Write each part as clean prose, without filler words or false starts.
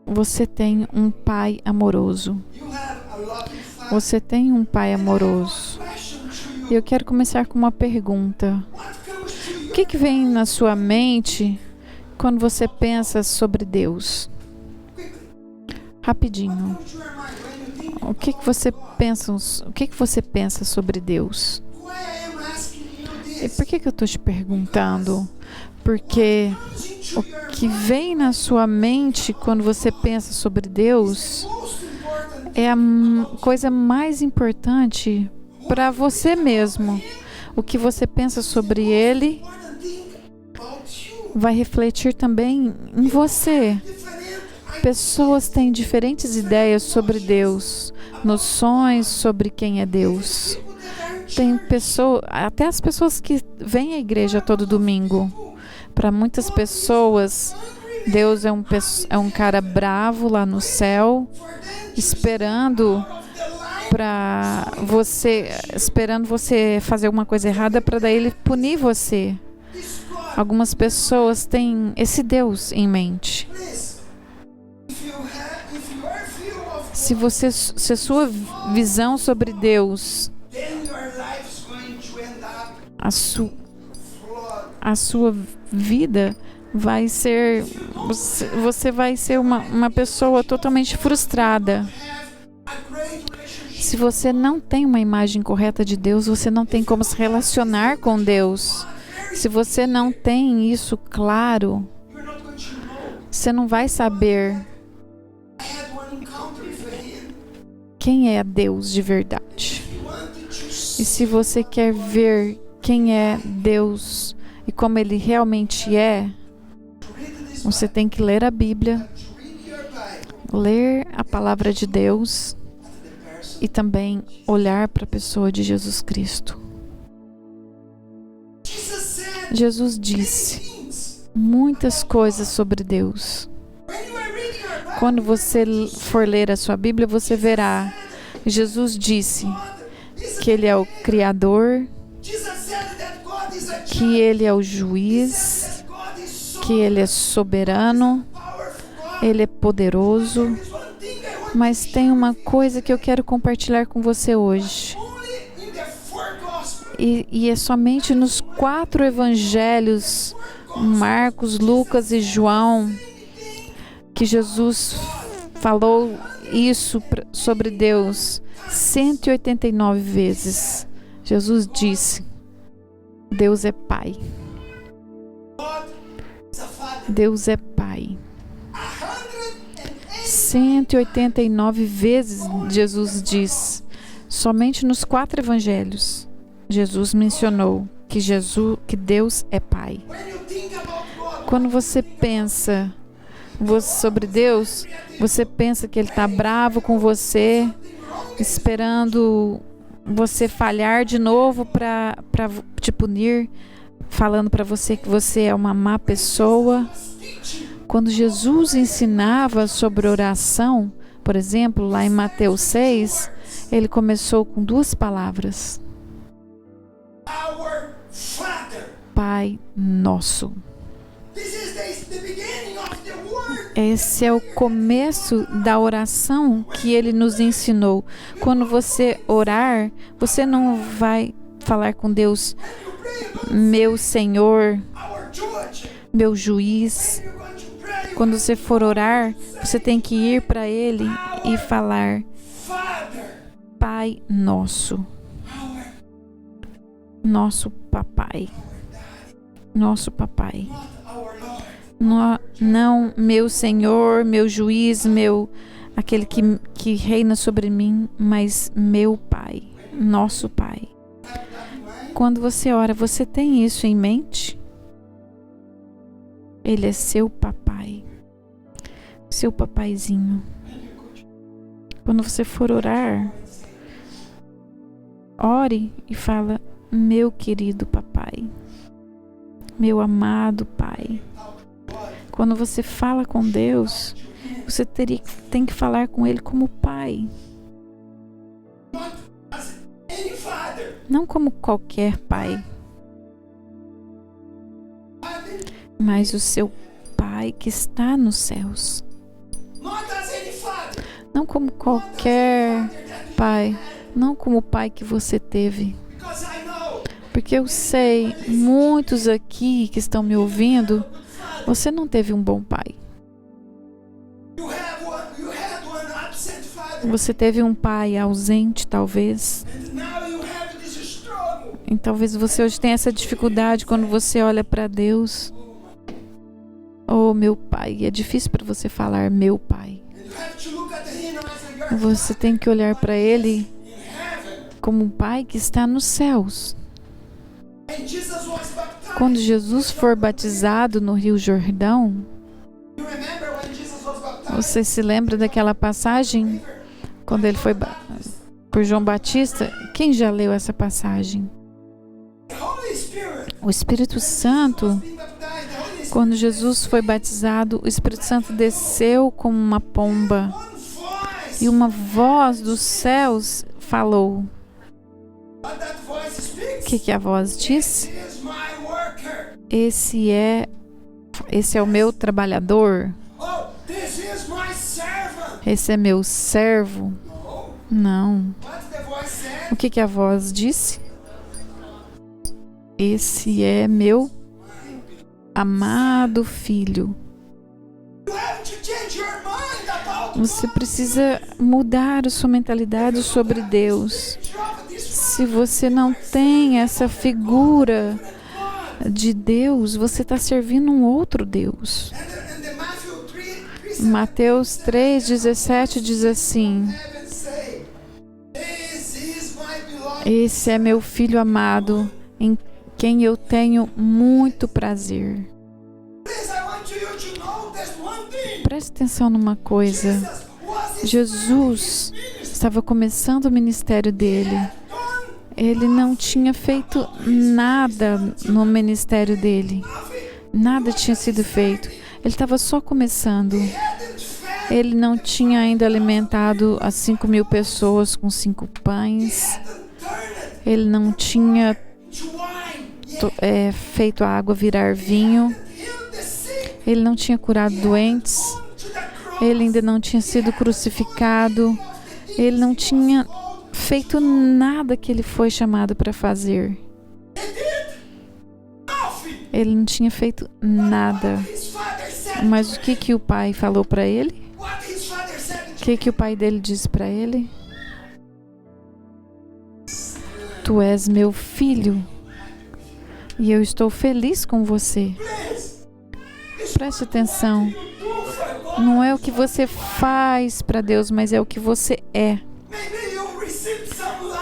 você tem um pai amoroso. Você tem um pai amoroso. E eu quero começar com uma pergunta. O que vem na sua mente quando você pensa sobre Deus? Rapidinho. O que você pensa sobre Deus? E por que eu estou te perguntando? Porque o que vem na sua mente quando você pensa sobre Deus é a coisa mais importante para você mesmo. O que você pensa sobre Ele vai refletir também em você. Pessoas têm diferentes ideias sobre Deus, noções sobre quem é Deus. Tem pessoas, até as pessoas que vêm à igreja todo domingo. Para muitas pessoas, Deus é um cara bravo lá no céu, esperando você fazer alguma coisa errada para daí Ele punir você. Algumas pessoas têm esse Deus em mente. Se a sua visão sobre Deus, a sua vida vai ser, você vai ser uma pessoa totalmente frustrada. Se você não tem uma imagem correta de Deus, você não tem como se relacionar com Deus. Se você não tem isso claro, você não vai saber quem é Deus de verdade. E se você quer ver quem é Deus e como Ele realmente é, você tem que ler a Bíblia, ler a palavra de Deus e também olhar para a pessoa de Jesus Cristo. Jesus disse muitas coisas sobre Deus. Quando você for ler a sua Bíblia, você verá. Jesus disse que Ele é o Criador, que Ele é o juiz, que Ele é soberano, Ele é poderoso. Mas tem uma coisa que eu quero compartilhar com você hoje. E é somente nos 4 evangelhos, Marcos, Lucas e João, que Jesus falou isso sobre Deus 189 vezes. Jesus disse: Deus é Pai. Deus é Pai. 189 vezes Jesus somente nos 4 evangelhos, Jesus mencionou que Deus é Pai. Quando você pensa sobre Deus, você pensa que Ele está bravo com você, esperando você falhar de novo para te punir, falando para você que você é uma má pessoa. Quando Jesus ensinava sobre oração, por exemplo, lá em Mateus 6, Ele começou com 2 palavras: Pai Nosso. Esse é o começo da oração que Ele nos ensinou. Quando você orar, você não vai falar com Deus, meu Senhor, meu juiz. Quando você for orar, você tem que ir para Ele e falar: Pai Nosso. Nosso Papai. Nosso Papai. Não meu Senhor, meu juiz, aquele que reina sobre mim, mas meu Pai, nosso Pai. Quando você ora, você tem isso em mente? Ele é seu papai, seu papaizinho. Quando você for orar, ore e fala: meu querido papai, meu amado Pai. Quando você fala com Deus, você tem que falar com Ele como Pai. Não como qualquer pai, mas o seu Pai que está nos céus. Não como qualquer pai, não como o pai que você teve. Porque eu sei, muitos aqui que estão me ouvindo, você não teve um bom pai. Você teve um pai ausente, talvez. E talvez você hoje tenha essa dificuldade quando você olha para Deus. Oh, meu pai. É difícil para você falar meu pai. Você tem que olhar para Ele como um pai que está nos céus. Quando Jesus for batizado no Rio Jordão, você se lembra daquela passagem? Quando ele foi por João Batista? Quem já leu essa passagem? O Espírito Santo, quando Jesus foi batizado, o Espírito Santo desceu como uma pomba e uma voz dos céus falou. O que a voz disse? Esse é o meu trabalhador. Esse é meu servo. Não. O que a voz disse? Esse é meu amado filho. Você precisa mudar a sua mentalidade sobre Deus. Se você não tem essa figura de Deus, você está servindo um outro Deus. Mateus 3:17 diz assim: esse é meu filho amado, em quem eu tenho muito prazer. Preste atenção numa coisa. Jesus estava começando o ministério dele. Ele não tinha feito nada no ministério dele. Nada tinha sido feito. Ele estava só começando. Ele não tinha ainda alimentado as 5.000 pessoas com 5 pães. Ele não tinha feito a água virar vinho. Ele não tinha curado doentes. Ele ainda não tinha sido crucificado. Ele não tinha feito nada que ele foi chamado para fazer. Ele não tinha feito nada. Mas o que o pai falou para ele? O que o pai dele disse para ele? Tu és meu filho e eu estou feliz com você. Preste atenção. Não é o que você faz para Deus, mas é o que você é.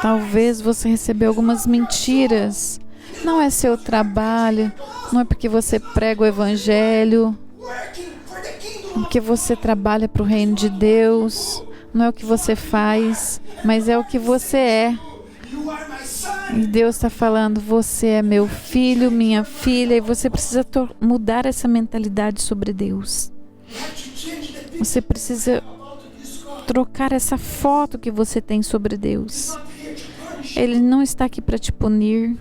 Talvez você recebeu algumas mentiras. Não é seu trabalho, não é porque você prega o evangelho, porque você trabalha para o reino de Deus. Não é o que você faz, mas é o que você é. E Deus está falando, você é meu filho, minha filha, e você precisa mudar essa mentalidade sobre Deus. Você precisa trocar essa foto que você tem sobre Deus. Ele não está aqui para te punir,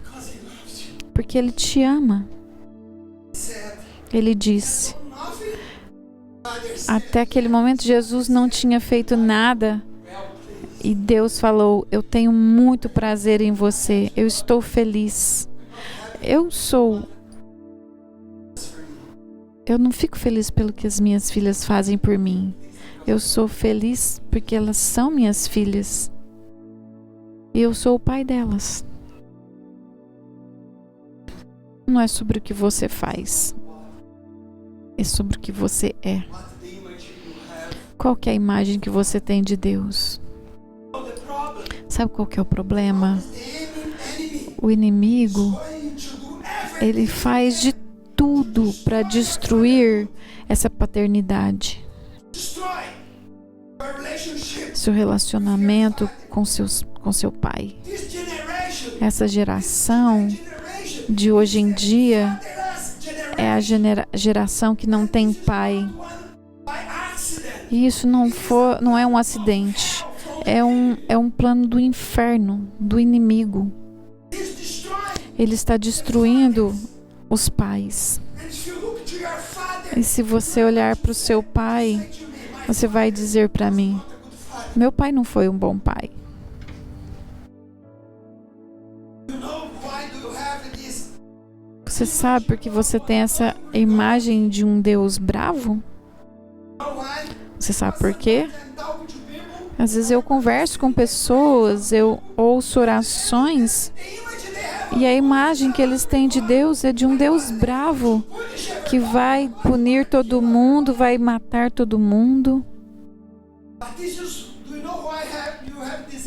porque Ele te ama. Ele disse, até aquele momento Jesus não tinha feito nada. E Deus falou, eu tenho muito prazer em você, eu estou feliz. Eu não fico feliz pelo que as minhas filhas fazem por mim. Eu sou feliz porque elas são minhas filhas. E eu sou o pai delas. Não é sobre o que você faz. É sobre o que você é. Qual que é a imagem que você tem de Deus? Sabe qual que é o problema? O inimigo, ele faz de tudo para destruir essa paternidade. Seu relacionamento com seu pai. Essa geração de hoje em dia é a geração que não tem pai. E isso não é um acidente. É um plano do inferno, do inimigo. Ele está destruindo os pais. E se você olhar para o seu pai, você vai dizer para mim, Meu pai não foi um bom pai. Você sabe por que você tem essa imagem de um Deus bravo? Você sabe por quê? Às vezes eu converso com pessoas, eu ouço orações e a imagem que eles têm de Deus é de um Deus bravo que vai punir todo mundo, vai matar todo mundo.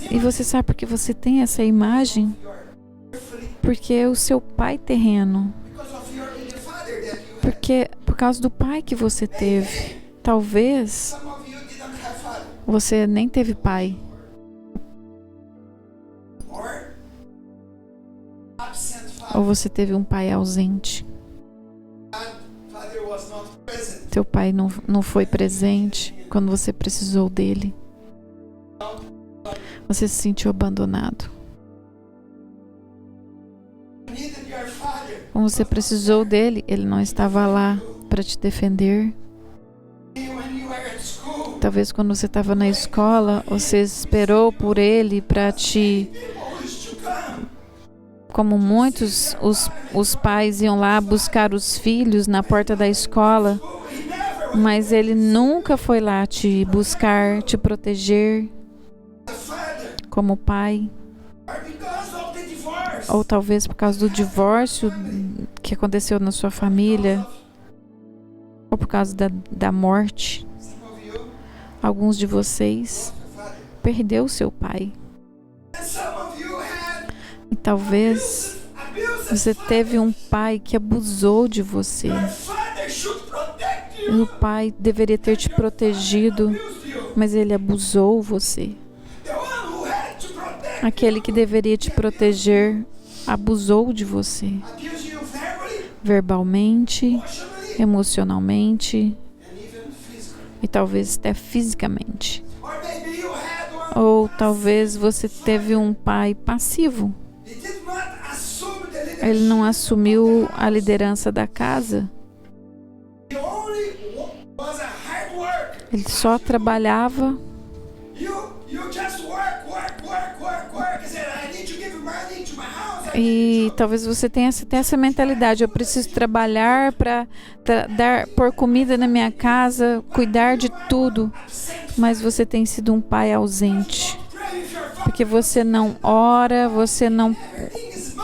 E você sabe por que você tem essa imagem? Porque é o seu pai terreno. Porque por causa do pai que você teve. Talvez você nem teve pai. Ou você teve um pai ausente. Teu pai não foi presente quando você precisou dele. Você se sentiu abandonado. Quando você precisou dele, ele não estava lá para te defender. Talvez quando você estava na escola, você esperou por ele para te... Como muitos, os pais iam lá buscar os filhos na porta da escola, mas ele nunca foi lá te buscar, te proteger como pai. Ou talvez por causa do divórcio que aconteceu na sua família, ou por causa da morte. Alguns de vocês perdeu seu pai. E talvez você teve um pai que abusou de você. E o pai deveria ter te protegido, mas ele abusou você. Aquele que deveria te proteger abusou de você. Verbalmente, emocionalmente e talvez até fisicamente. Ou talvez você teve um pai passivo. Ele não assumiu a liderança da casa. Ele só trabalhava. E talvez você tenha essa mentalidade: eu preciso trabalhar para pôr comida na minha casa, cuidar de tudo. Mas você tem sido um pai ausente, porque você não ora, você não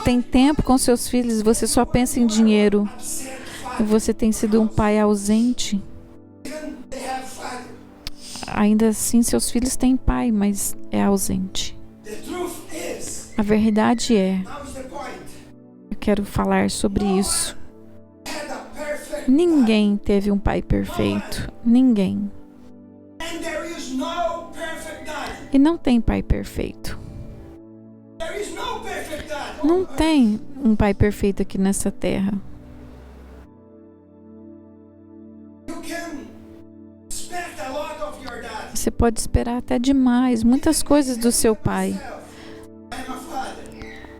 tem tempo com seus filhos, você só pensa em dinheiro. E você tem sido um pai ausente. Ainda assim, seus filhos têm pai, mas é ausente. A verdade é, eu quero falar sobre isso. Ninguém teve um pai perfeito. Ninguém. E não tem pai perfeito. Não tem um pai perfeito aqui nessa terra. Você pode esperar até demais, muitas coisas do seu pai.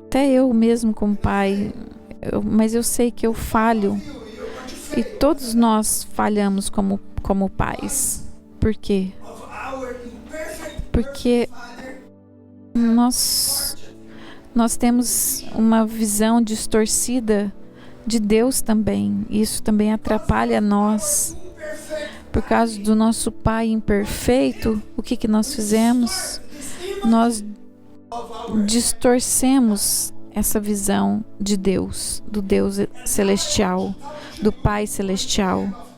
Até eu mesmo como pai, mas eu sei que eu falho. E todos nós falhamos como pais. Por quê? Porque nós temos uma visão distorcida de Deus também. Isso também atrapalha nós. Por causa do nosso pai imperfeito, o que nós fizemos? Nós distorcemos essa visão de Deus, do Deus celestial, do Pai celestial.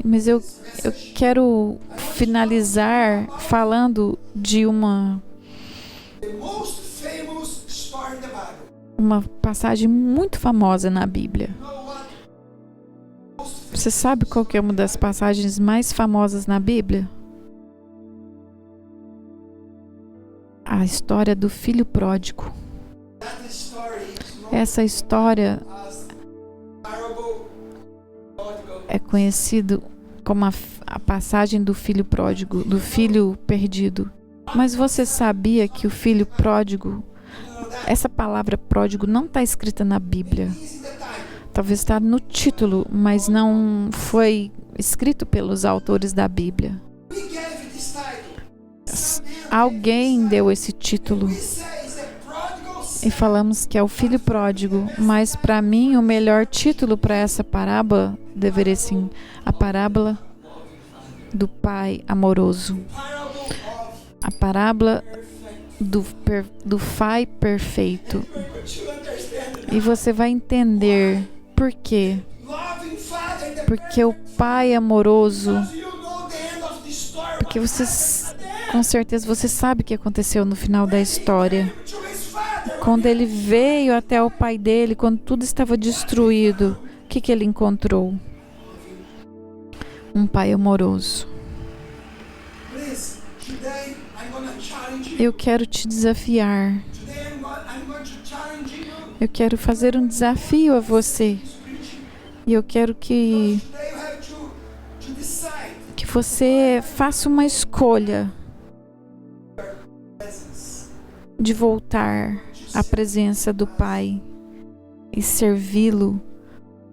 Mas eu quero finalizar falando de uma passagem muito famosa na Bíblia. Você sabe qual que é uma das passagens mais famosas na Bíblia? A história do filho pródigo. Essa história é conhecida como a passagem do filho pródigo, do filho perdido. Mas você sabia que o filho pródigo, essa palavra pródigo não está escrita na Bíblia? Talvez está no título, mas não foi escrito pelos autores da Bíblia. Alguém deu esse título. E falamos que é o filho pródigo, mas para mim o melhor título para essa parábola deveria ser a parábola do pai amoroso. A parábola do pai perfeito. E você vai entender por quê. Porque o pai amoroso, porque com certeza você sabe o que aconteceu no final da história. Quando ele veio até o pai dele, quando tudo estava destruído, o que ele encontrou? Um pai amoroso. Eu quero te desafiar. Eu quero fazer um desafio a você. E eu quero que você faça uma escolha de voltar à presença do Pai e servi-lo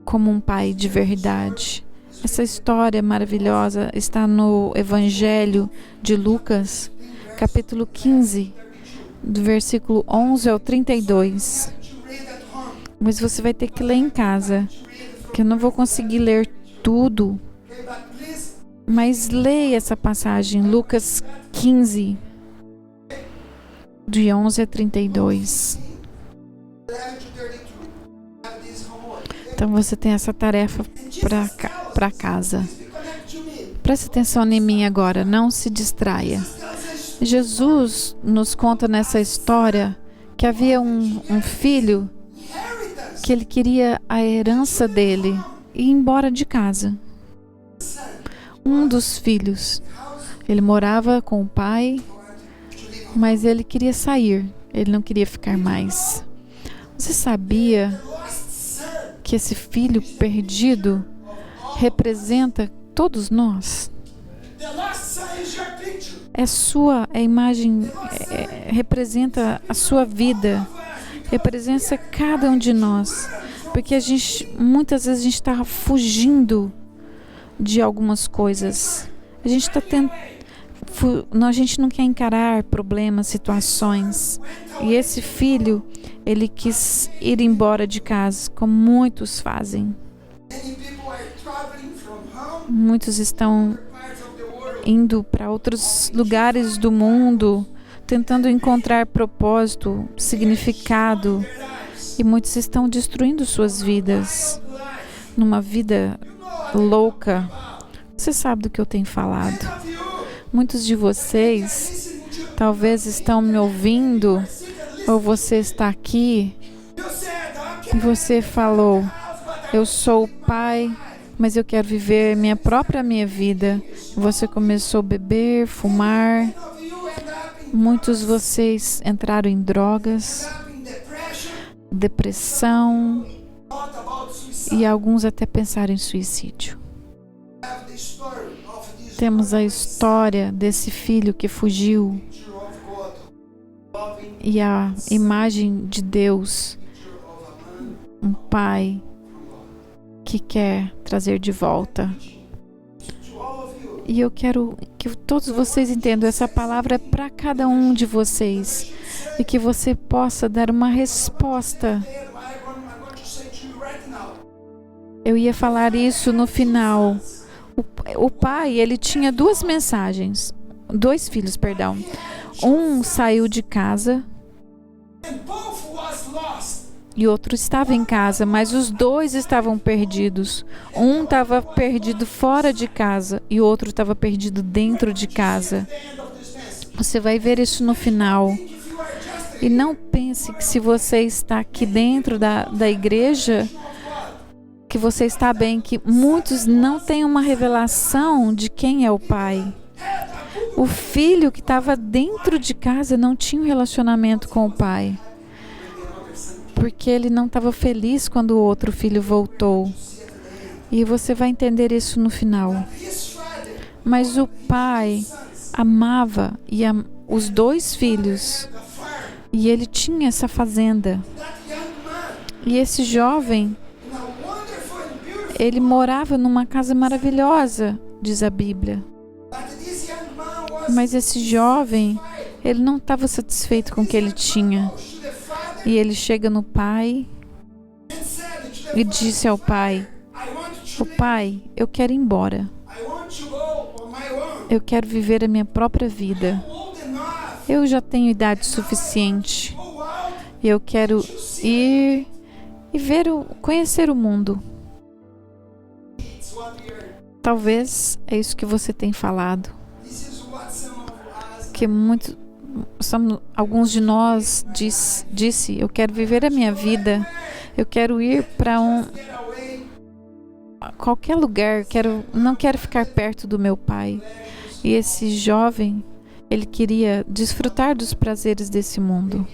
como um Pai de verdade. Essa história maravilhosa está no Evangelho de Lucas, capítulo 15, do versículo 11 ao 32. Mas você vai ter que ler em casa, que eu não vou conseguir ler tudo. Mas leia essa passagem, Lucas 15, de 11 a 32. Então você tem essa tarefa para casa. Preste atenção em mim agora, não se distraia. Jesus nos conta nessa história que havia um filho que ele queria a herança dele e ir embora de casa. Um dos filhos, ele morava com o pai, mas ele queria sair, ele não queria ficar mais. Você sabia que esse filho perdido representa todos nós? É a imagem, representa a sua vida, representa cada um de nós, porque muitas vezes a gente está fugindo de algumas coisas. A gente não quer encarar problemas, situações. E esse filho, ele quis ir embora de casa, como muitos fazem. Muitos estão indo para outros lugares do mundo, tentando encontrar propósito, significado. E muitos estão destruindo suas vidas numa vida louca. Você sabe do que eu tenho falado. Muitos de vocês talvez estão me ouvindo, ou você está aqui e você falou: eu sou o pai, mas eu quero viver minha vida. Você começou a beber, fumar. Muitos de vocês entraram em drogas, depressão, e alguns até pensaram em suicídio. Temos a história desse filho que fugiu e a imagem de Deus, um pai que quer trazer de volta. E eu quero que todos vocês entendam, essa palavra é para cada um de vocês e que você possa dar uma resposta. Eu ia falar isso no final. O pai, ele tinha dois filhos. Um saiu de casa e outro estava em casa, mas os dois estavam perdidos. Um estava perdido fora de casa e o outro estava perdido dentro de casa. Você vai ver isso no final. E não pense que se você está aqui dentro da igreja, que você está bem, que muitos não têm uma revelação de quem é o pai. O filho que estava dentro de casa não tinha um relacionamento com o pai, porque ele não estava feliz quando o outro filho voltou. E você vai entender isso no final. Mas o pai amava os dois filhos, e ele tinha essa fazenda. E esse jovem, ele morava numa casa maravilhosa, diz a Bíblia. Mas esse jovem, Ele não estava satisfeito com o que ele tinha. E ele chega no pai e disse ao pai: "O pai, eu quero ir embora. Eu quero viver a minha própria vida. Eu já tenho idade suficiente. E eu quero ir e conhecer o mundo." Talvez é isso que você tem falado. Que alguns de nós disse: "Eu quero viver a minha vida. Eu quero ir para qualquer lugar. Não quero ficar perto do meu pai." E esse jovem, ele queria desfrutar dos prazeres desse mundo.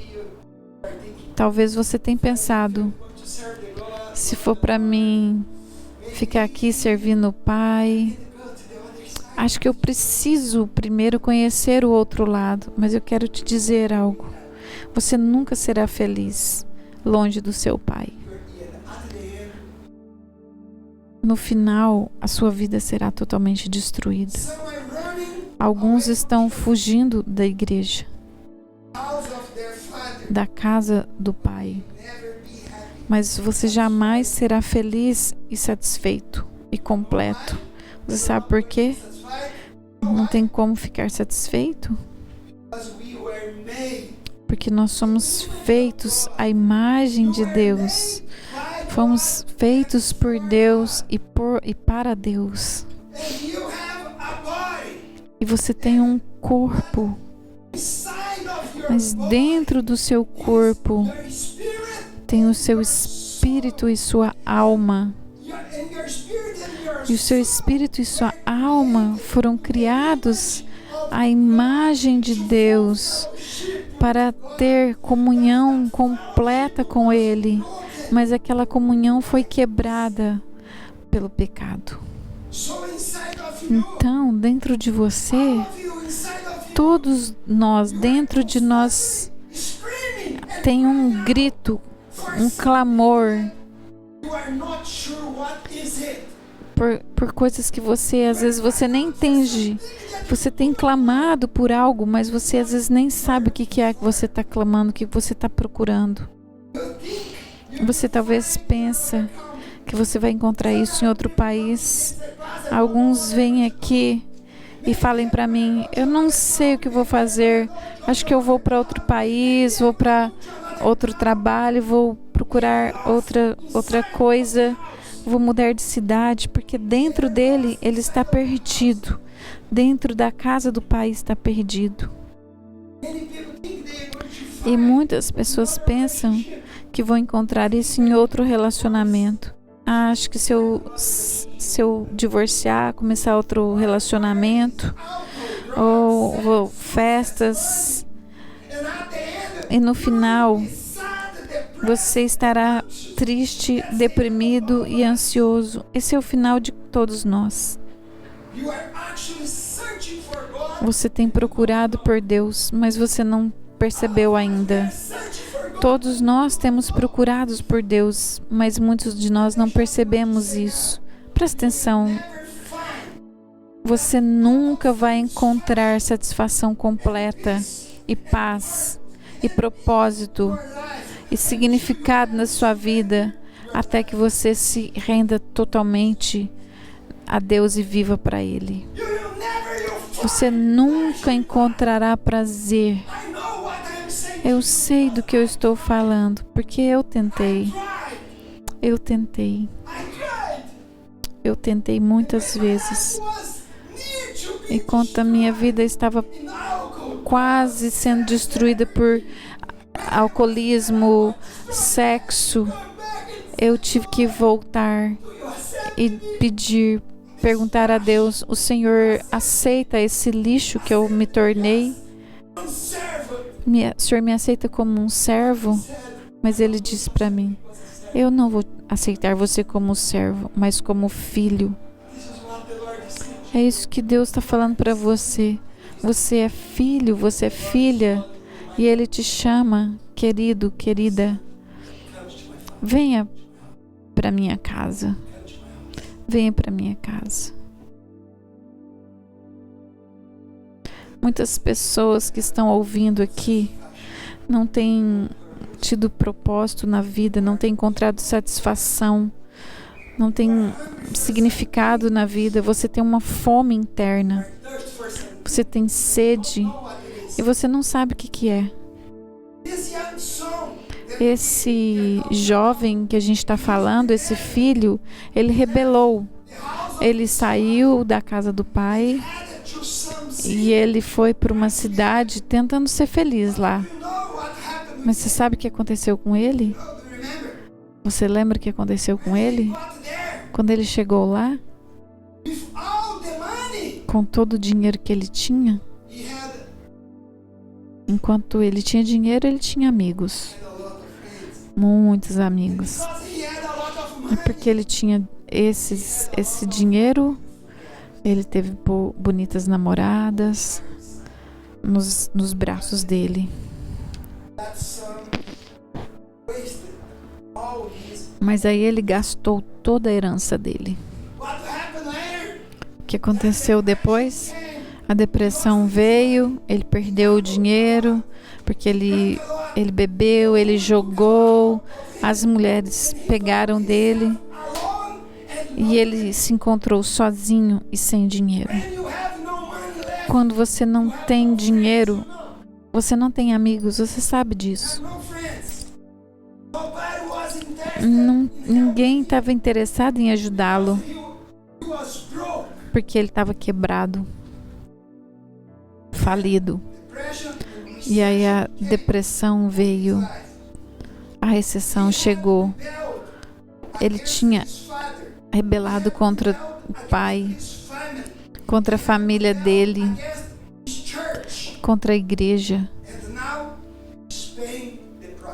Talvez você tenha pensado: se for para mim ficar aqui servindo o pai, acho que eu preciso primeiro conhecer o outro lado. Mas eu quero te dizer algo: você nunca será feliz longe do seu pai. No final, a sua vida será totalmente destruída. Alguns estão fugindo da igreja, da casa do pai. Mas você jamais será feliz e satisfeito e completo. Você sabe por quê? Não tem como ficar satisfeito? Porque nós somos feitos à imagem de Deus. Fomos feitos por Deus e para Deus. E você tem um corpo. Mas dentro do seu corpo tem o seu espírito e sua alma. E o seu espírito e sua alma foram criados à imagem de Deus para ter comunhão completa com Ele. Mas aquela comunhão foi quebrada pelo pecado. Então, dentro de você, todos nós, dentro de nós, tem um grito, um clamor por coisas que às vezes você nem entende. Você tem clamado por algo, mas você às vezes nem sabe o que é que você está clamando, o que você está procurando. Você talvez pensa que você vai encontrar isso em outro país. Alguns vêm aqui e falem para mim: "Eu não sei o que vou fazer. Acho que eu vou para outro país, vou para outro trabalho, vou procurar outra coisa, vou mudar de cidade", porque dentro dele ele está perdido. Dentro da casa do pai está perdido. E muitas pessoas pensam que vão encontrar isso em outro relacionamento. Acho que se eu divorciar, começar outro relacionamento, ou festas, e no final você estará triste, deprimido e ansioso. Esse é o final de todos nós. Você tem procurado por Deus, mas você não percebeu ainda. Todos nós temos procurado por Deus, mas muitos de nós não percebemos isso. Presta atenção. Você nunca vai encontrar satisfação completa e paz e propósito e significado na sua vida até que você se renda totalmente a Deus e viva para Ele. Você nunca encontrará prazer. Eu sei do que eu estou falando, porque eu tentei. Eu tentei muitas vezes. Enquanto a minha vida estava quase sendo destruída por alcoolismo, sexo, eu tive que voltar e perguntar a Deus: "O Senhor aceita esse lixo que eu me tornei? O Senhor me aceita como um servo?" Mas Ele disse para mim: "Eu não vou aceitar você como servo, mas como filho." É isso que Deus está falando para você. Você é filho, você é filha, e Ele te chama: "Querido, querida, venha para minha casa. Venha para minha casa." Muitas pessoas que estão ouvindo aqui não têm tido propósito na vida, não têm encontrado satisfação, não têm significado na vida. Você tem uma fome interna, você tem sede e você não sabe o que é. Esse jovem que a gente está falando, esse filho, ele rebelou. Ele saiu da casa do pai e ele foi para uma cidade tentando ser feliz lá. Mas você sabe o que aconteceu com ele? Você lembra o que aconteceu com ele? Quando ele chegou lá, com todo o dinheiro que ele tinha, enquanto ele tinha dinheiro, ele tinha amigos. Muitos amigos. E porque ele tinha esse dinheiro, ele teve bonitas namoradas nos braços dele. Mas aí ele gastou toda a herança dele. O que aconteceu depois? A depressão veio, ele perdeu o dinheiro, porque ele bebeu, ele jogou, as mulheres pegaram dele e ele se encontrou sozinho e sem dinheiro. Quando você não tem dinheiro, você não tem amigos, você sabe disso. Ninguém estava interessado em ajudá-lo, porque ele estava quebrado, falido. E aí a depressão veio, a recessão chegou. Ele tinha rebelado contra o pai, contra a família dele, contra a igreja.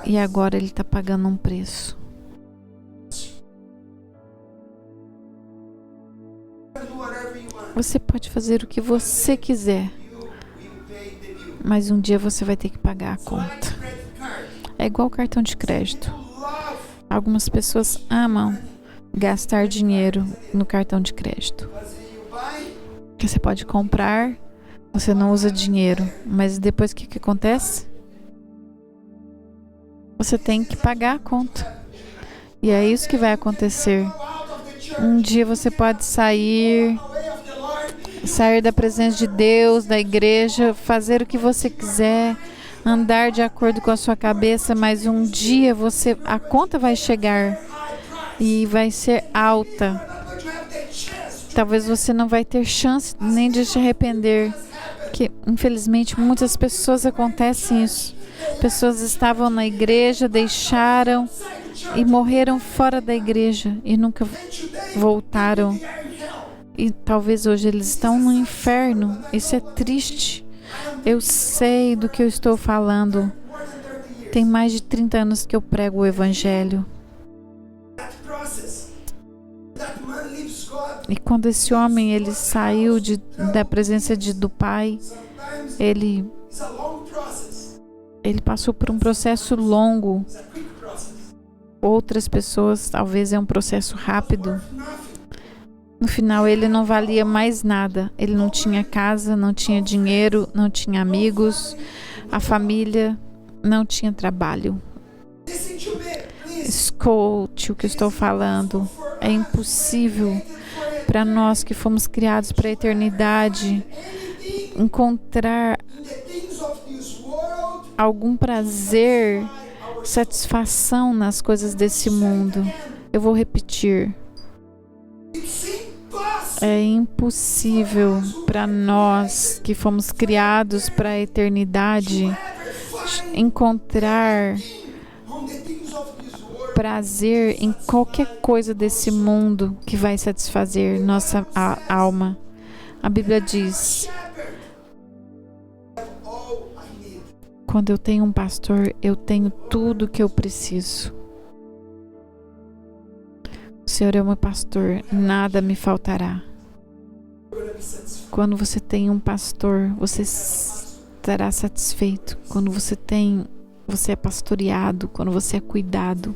E agora ele está pagando um preço. Você pode fazer o que você quiser, mas um dia você vai ter que pagar a conta. É igual cartão de crédito. Algumas pessoas amam gastar dinheiro no cartão de crédito. Que você pode comprar, você não usa dinheiro, mas depois o que acontece? Você tem que pagar a conta. E é isso que vai acontecer. Um dia você pode sair da presença de Deus, da igreja, fazer o que você quiser, andar de acordo com a sua cabeça, mas um dia a conta vai chegar e vai ser alta. Talvez você não vai ter chance nem de se arrepender, porque infelizmente muitas pessoas acontecem isso. Pessoas estavam na igreja, deixaram e morreram fora da igreja e nunca voltaram. E talvez hoje eles estão no inferno. Isso é triste. Eu sei do que eu estou falando. Tem mais de 30 anos que eu prego o evangelho. E quando esse homem ele saiu da presença do pai, ele passou por um processo longo. Outras pessoas, talvez é um processo rápido. No final, ele não valia mais nada. Ele não tinha casa, não tinha dinheiro, não tinha amigos. A família não tinha trabalho. Escute o que eu estou falando. É impossível para nós que fomos criados para a eternidade encontrar algum prazer, satisfação nas coisas desse mundo. Eu vou repetir. É impossível para nós que fomos criados para a eternidade encontrar prazer em qualquer coisa desse mundo que vai satisfazer nossa alma. A Bíblia diz: quando eu tenho um pastor, eu tenho tudo o que eu preciso. O Senhor é o meu pastor, nada me faltará. Quando você tem um pastor, você estará satisfeito. Quando você é pastoreado, quando você é cuidado.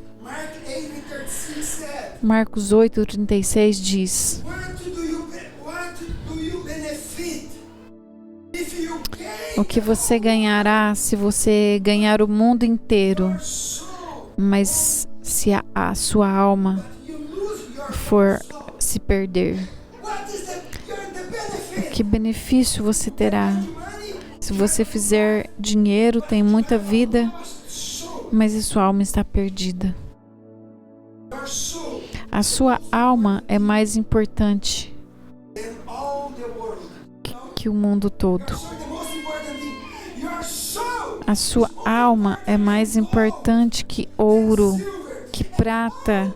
Marcos 8:36 diz: O que você ganhará se você ganhar o mundo inteiro, mas se a sua alma for se perder? Que benefício você terá? Se você fizer dinheiro, tem muita vida, mas a sua alma está perdida. A sua alma é mais importante que o mundo todo. A sua alma é mais importante que ouro, que prata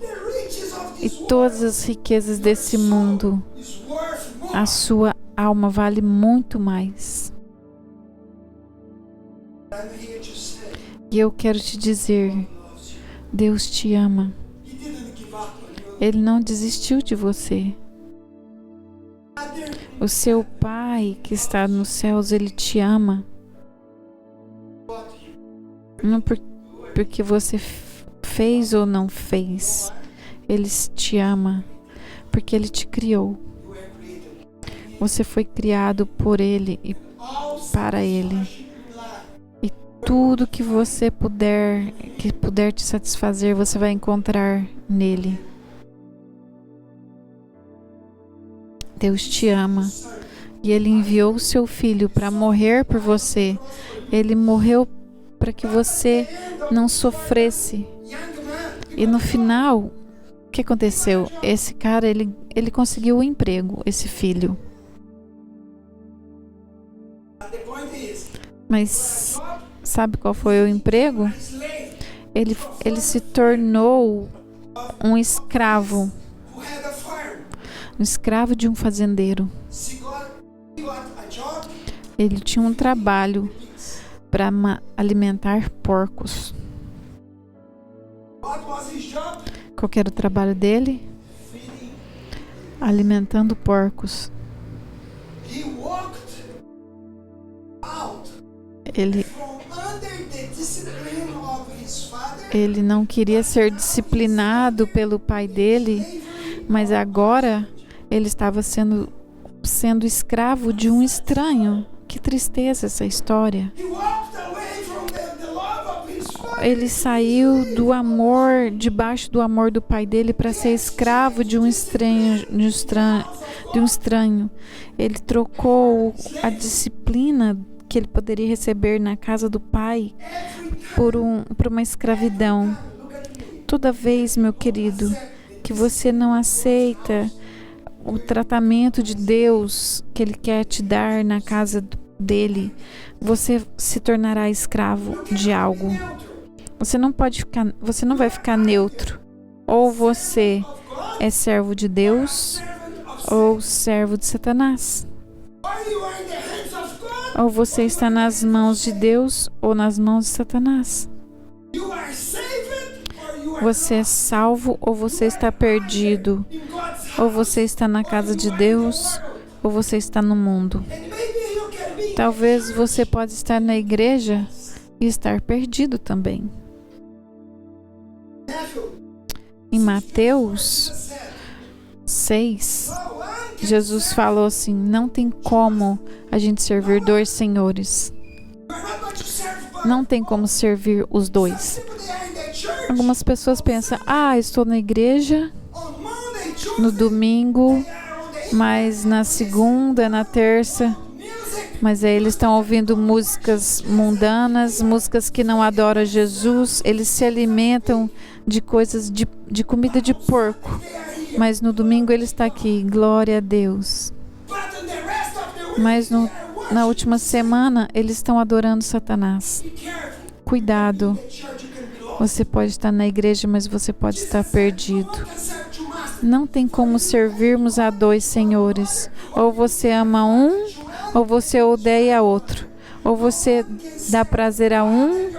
e todas as riquezas desse mundo. A sua alma vale muito mais. E eu quero te dizer, Deus te ama. Ele não desistiu de você. O seu Pai que está nos céus, Ele te ama. Não porque você fez ou não fez. Ele te ama porque Ele te criou. Você foi criado por Ele e para Ele. E tudo que você puder te satisfazer, você vai encontrar nele. Deus te ama. E Ele enviou o seu Filho para morrer por você. Ele morreu para que você não sofresse. E no final, o que aconteceu? Esse cara, ele conseguiu um emprego, esse filho. Mas sabe qual foi o emprego? Ele se tornou um escravo. Um escravo de um fazendeiro. Ele tinha um trabalho para alimentar porcos. Qual era o trabalho dele? Alimentando porcos. Ele não queria ser disciplinado pelo pai dele, mas agora ele estava sendo escravo de um estranho. Que tristeza essa história. Ele saiu do amor, debaixo do amor do pai dele, para ser escravo de um estranho. Ele trocou a disciplina que ele poderia receber na casa do pai por uma escravidão. Toda vez, meu querido, que você não aceita o tratamento de Deus que Ele quer te dar na casa dele, você se tornará escravo de algo. Você não vai ficar neutro. Ou você é servo de Deus ou servo de Satanás. Ou você está nas mãos de Deus ou nas mãos de Satanás. Você é salvo ou você está perdido. Ou você está na casa de Deus ou você está no mundo. Talvez você pode estar na igreja e estar perdido também. Em Mateus 6, Jesus falou assim: não tem como a gente servir dois senhores. Não tem como servir os dois. Algumas pessoas pensam: estou na igreja no domingo, mas na segunda, na terça. Mas aí eles estão ouvindo músicas mundanas, músicas que não adoram Jesus. Eles se alimentam de coisas, de comida de porco. Mas no domingo ele está aqui, glória a Deus. Mas na última semana eles estão adorando Satanás. Cuidado. Você pode estar na igreja, mas você pode estar perdido. Não tem como servirmos a dois senhores. Ou você ama um, ou você odeia outro. Ou você dá prazer a um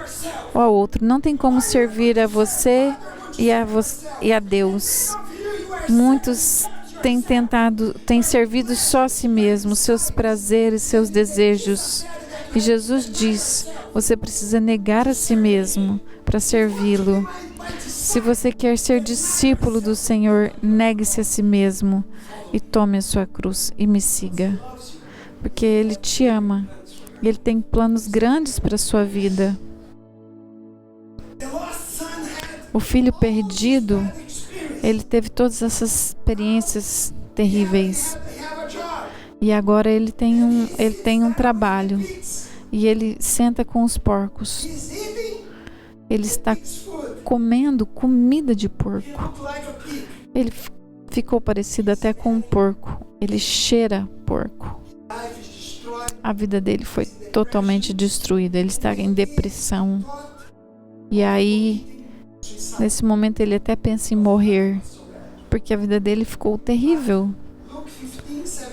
ou a outro. Não tem como servir a você e a Deus. Muitos têm servido só a si mesmos, seus prazeres, seus desejos. E Jesus diz: você precisa negar a si mesmo para servi-lo. Se você quer ser discípulo do Senhor, negue-se a si mesmo e tome a sua cruz e me siga. Porque Ele te ama. Ele tem planos grandes para a sua vida. O filho perdido, ele teve todas essas experiências terríveis. E agora ele tem um trabalho. E ele senta com os porcos. Ele está comendo comida de porco. Ele ficou parecido até com um porco. Ele cheira porco. A vida dele foi totalmente destruída. Ele está em depressão. E aí, nesse momento, ele até pensa em morrer, porque a vida dele ficou terrível.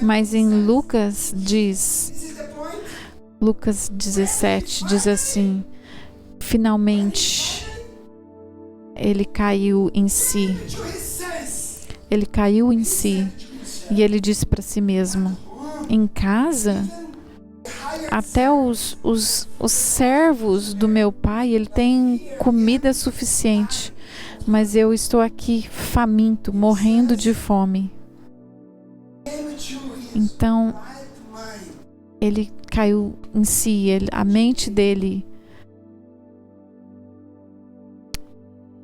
Mas em Lucas 17 diz assim: finalmente ele caiu em si. Ele caiu em si e ele disse para si mesmo: em casa, até os servos do meu pai, ele tem comida suficiente, mas eu estou aqui faminto, morrendo de fome. Então, ele caiu em si, a mente dele,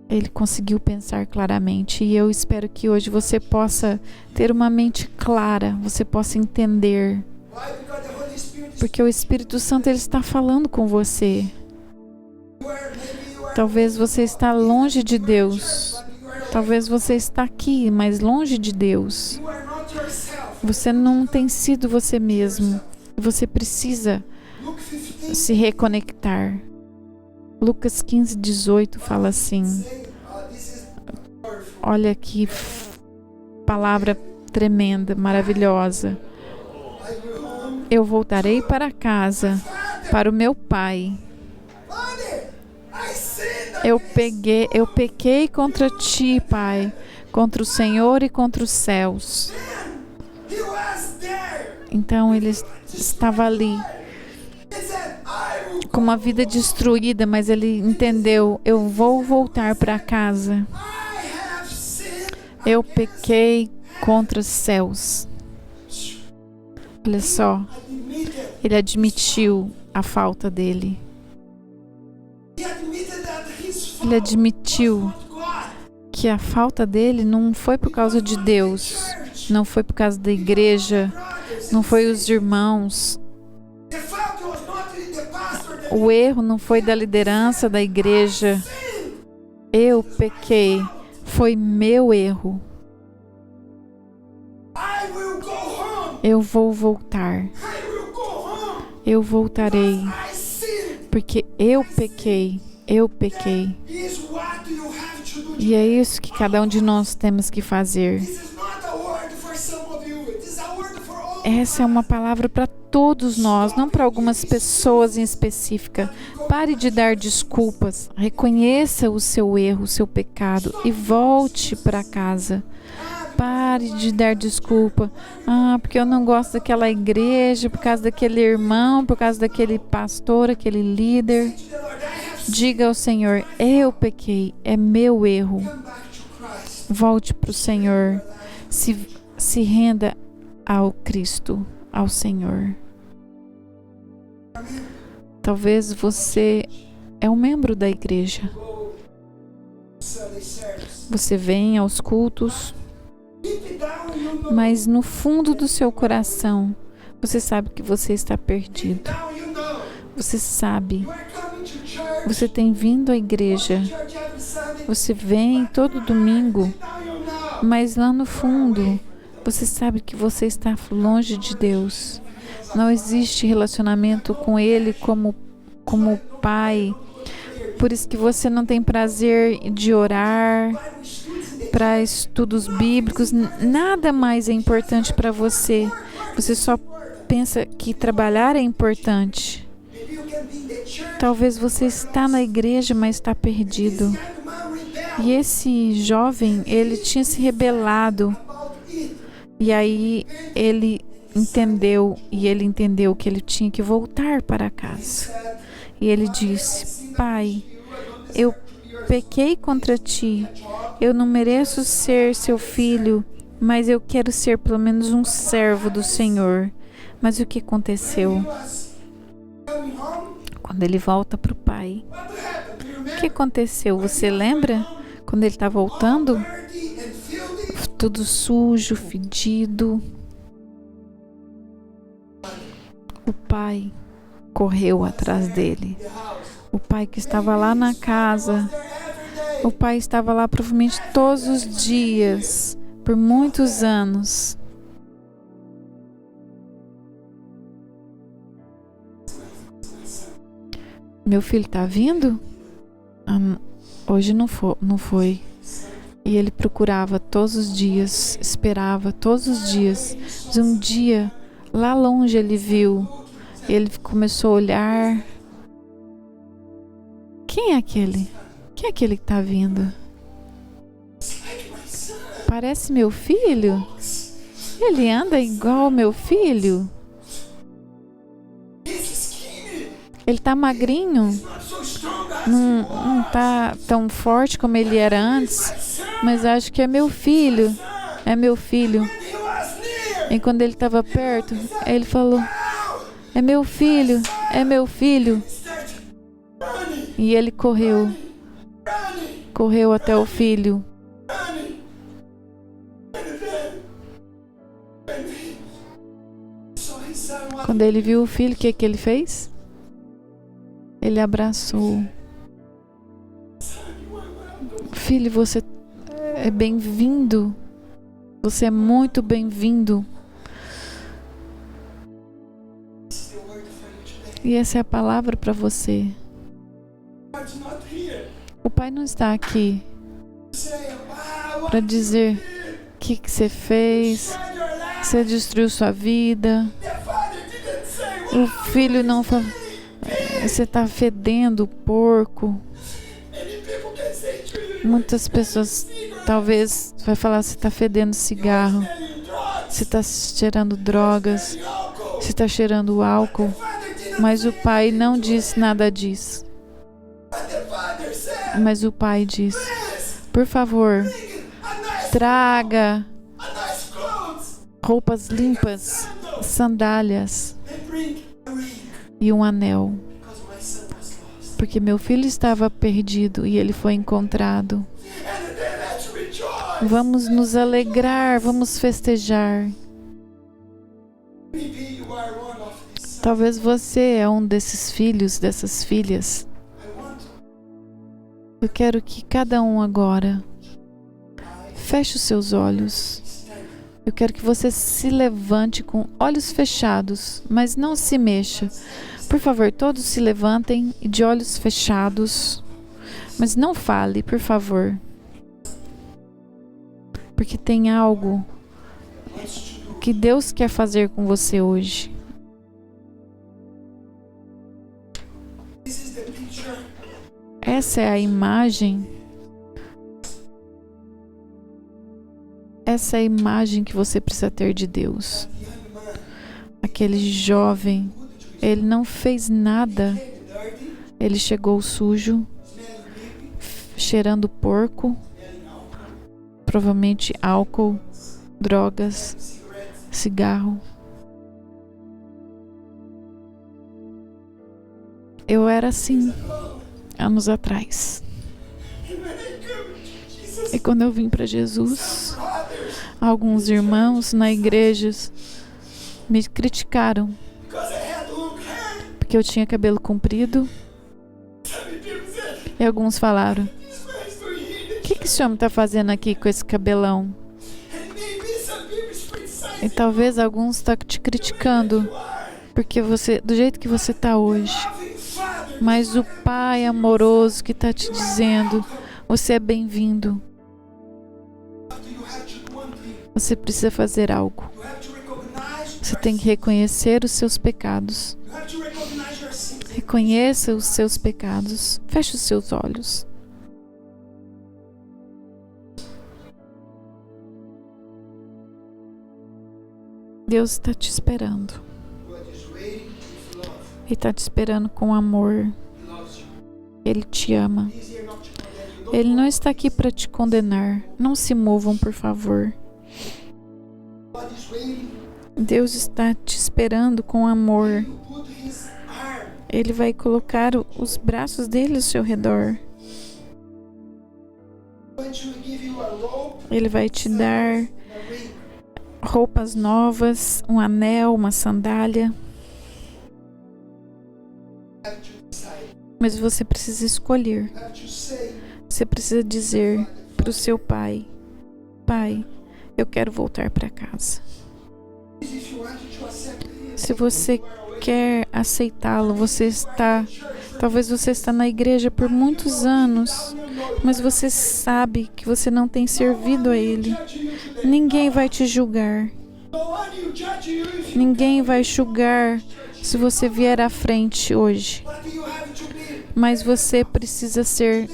ele conseguiu pensar claramente. E eu espero que hoje você possa ter uma mente clara, você possa entender. Porque o Espírito Santo, ele está falando com você. Talvez você está longe de Deus. Talvez você está aqui, mas longe de Deus. Você não tem sido você mesmo. Você precisa se reconectar. Lucas 15:18 fala assim. Olha que palavra tremenda, maravilhosa. Eu voltarei para casa, para o meu pai. Eu pequei contra ti, Pai, contra o Senhor e contra os céus. Então ele estava ali, com uma vida destruída, mas ele entendeu: eu vou voltar para casa. Eu pequei contra os céus. Olha só, ele admitiu a falta dele. Ele admitiu que a falta dele não foi por causa de Deus, não foi por causa da igreja, não foi os irmãos. O erro não foi da liderança da igreja. Eu pequei, foi meu erro. Eu vou voltar. Eu voltarei. Porque eu pequei. Eu pequei. E é isso que cada um de nós temos que fazer. Essa é uma palavra para todos nós, não para algumas pessoas em específica. Pare de dar desculpas. Reconheça o seu erro, o seu pecado e volte para casa. Pare de dar desculpa. Porque eu não gosto daquela igreja, por causa daquele irmão, por causa daquele pastor, aquele líder. Diga ao Senhor: eu pequei, é meu erro. Volte para o Senhor. Se renda ao Cristo, ao Senhor. Talvez você é um membro da igreja. Você vem aos cultos, mas no fundo do seu coração, você sabe que você está perdido. Você sabe. Você tem vindo à igreja. Você vem todo domingo, mas lá no fundo, você sabe que você está longe de Deus. Não existe relacionamento com Ele como Pai. Por isso que você não tem prazer de orar para estudos bíblicos. Nada mais é importante para você. Você só pensa que trabalhar é importante. Talvez você está na igreja, mas está perdido. E esse jovem, ele tinha se rebelado. E aí ele entendeu que ele tinha que voltar para casa. E ele disse: Pai, eu pequei contra ti. Eu não mereço ser seu filho, mas eu quero ser pelo menos um servo do Senhor. Mas o que aconteceu? Quando ele volta para o pai, o que aconteceu? Você lembra? Quando ele está voltando, tudo sujo, fedido. O pai correu atrás dele. O pai que estava lá na casa. O pai estava lá provavelmente todos os dias, por muitos anos. Meu filho está vindo? Hoje não foi. E ele procurava todos os dias, esperava todos os dias. Mas um dia, lá longe ele viu. Ele começou a olhar. Quem é aquele? Quem é aquele que está vindo? Parece meu filho? Ele anda igual meu filho? Ele está magrinho? Não está tão forte como ele era antes, mas acho que é meu filho. É meu filho. E quando ele estava perto, ele falou: é meu filho, é meu filho. E ele correu até o filho. Quando ele viu o filho, o que ele fez? Ele abraçou. Filho, você é bem-vindo. Você é muito bem-vindo. E essa é a palavra para você. O pai não está aqui para dizer o que você fez, você destruiu sua vida. O filho não fala, você está fedendo porco. Muitas pessoas talvez vai falar, você está fedendo cigarro, você está cheirando drogas, você está cheirando álcool. Mas o pai não disse nada disso. Mas o pai disse: por favor, traga roupas limpas, sandálias e um anel, porque meu filho estava perdido e ele foi encontrado. Vamos nos alegrar, vamos festejar. Talvez você é um desses filhos, dessas filhas. Eu quero que cada um agora feche os seus olhos. Eu quero que você se levante com olhos fechados, mas não se mexa. Por favor, todos se levantem de olhos fechados, mas não fale, por favor. Porque tem algo que Deus quer fazer com você hoje. Essa é a imagem. Essa é a imagem que você precisa ter de Deus. Aquele jovem, ele não fez nada. Ele chegou sujo, cheirando porco, provavelmente álcool, drogas, cigarro. Eu era assim anos atrás. E quando eu vim para Jesus, alguns irmãos na igreja me criticaram porque eu tinha cabelo comprido. E alguns falaram: o que esse homem está fazendo aqui com esse cabelão? E talvez alguns estão te criticando porque você, do jeito que você está hoje. Mas o Pai amoroso que está te dizendo: você é bem-vindo. Você precisa fazer algo. Você tem que reconhecer os seus pecados. Reconheça os seus pecados. Feche os seus olhos. Deus está te esperando. Ele está te esperando com amor. Ele te ama. Ele não está aqui para te condenar. Não se movam, por favor. Deus está te esperando com amor. Ele vai colocar os braços dele ao seu redor. Ele vai te dar roupas novas, um anel, uma sandália. Mas você precisa escolher. Você precisa dizer para o seu pai: Pai, eu quero voltar para casa. Se você quer aceitá-lo, talvez você está na igreja por muitos anos, mas você sabe que você não tem servido a Ele. Ninguém vai te julgar. Ninguém vai julgar se você vier à frente hoje. Mas você precisa ser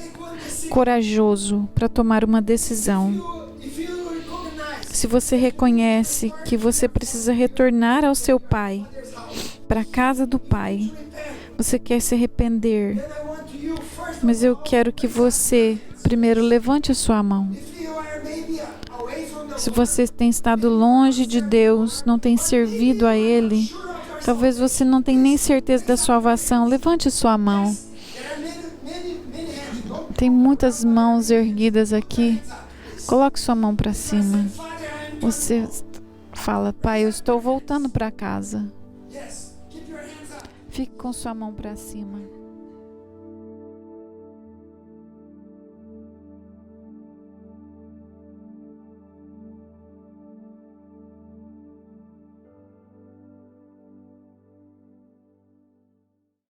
corajoso para tomar uma decisão. Se você reconhece que você precisa retornar ao seu pai, para a casa do pai, você quer se arrepender, mas eu quero que você primeiro levante a sua mão. Se você tem estado longe de Deus, não tem servido a Ele, talvez você não tenha nem certeza da salvação, levante a sua mão. Tem muitas mãos erguidas aqui. Coloque sua mão para cima. Você fala: Pai, eu estou voltando para casa. Fique com sua mão para cima.